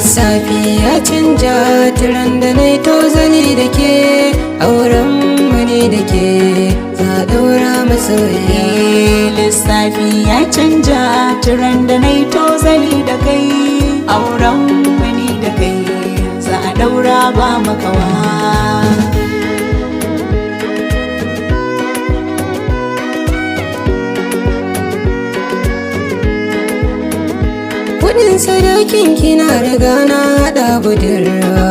lissafi ya canja tiran da na yi tozali da ke auren mani da ke za a daura masoyi. Lissafi ya canja tiran da na yi tozali da kai auren mani da kai za a daura ba makawa. Kudin sadakin kina riga na haɗa budurwa,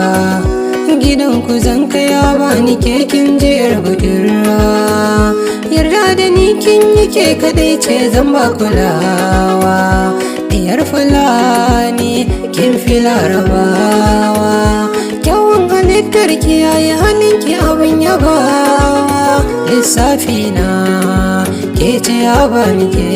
gidan ku zan kaya bani kekin jiyar budurwa. Yarda da ni kin yi ke kadai ce zan ba kulawa, diyar fulani kin fi larabawa. Kyawun halittar ki yayi halin ki abin yabawa, lissafi na ke ce ya bani ke.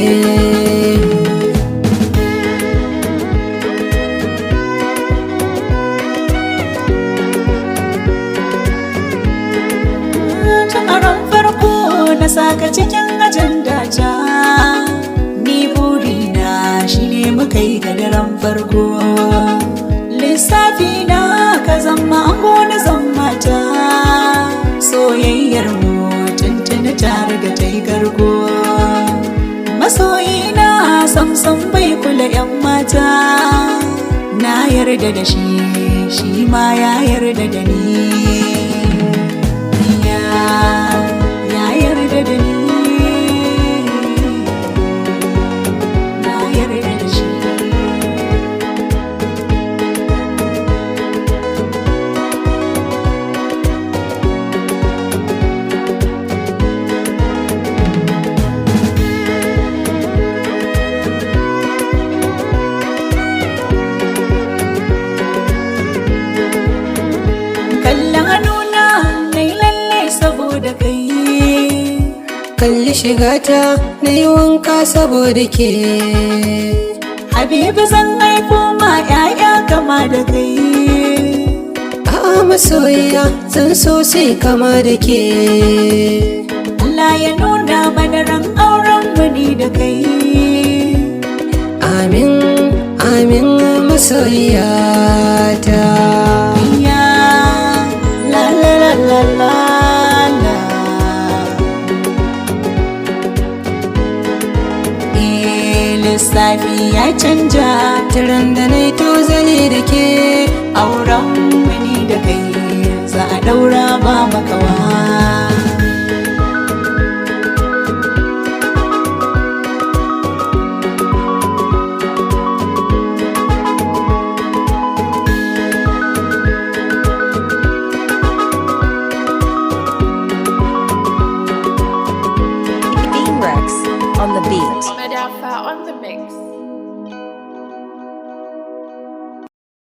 Na saka cikin ajanda ta, ni burina shine muka yi ga daren farko. Lissafi na ka zama ango na zammata, soyayyar mu tuntuni ta riga ta yi garko. Masoyina samsam bai kula 'yan mata, na yarda da shi, shi ma ya yarda da ni. Kalli shigata na yi wanka saboda ke. Habibu zan haifo ma 'ya'ya kama da kai. A'a masoyiya zan so sai kama da ke. Allah ya nuna mana ran auren mani da kai. Amin, amin masoyiyata. Ya la la la la la. Lissafi ya canja tiran da na yi tozali da ke auren mani da kai za a daura ba makawa.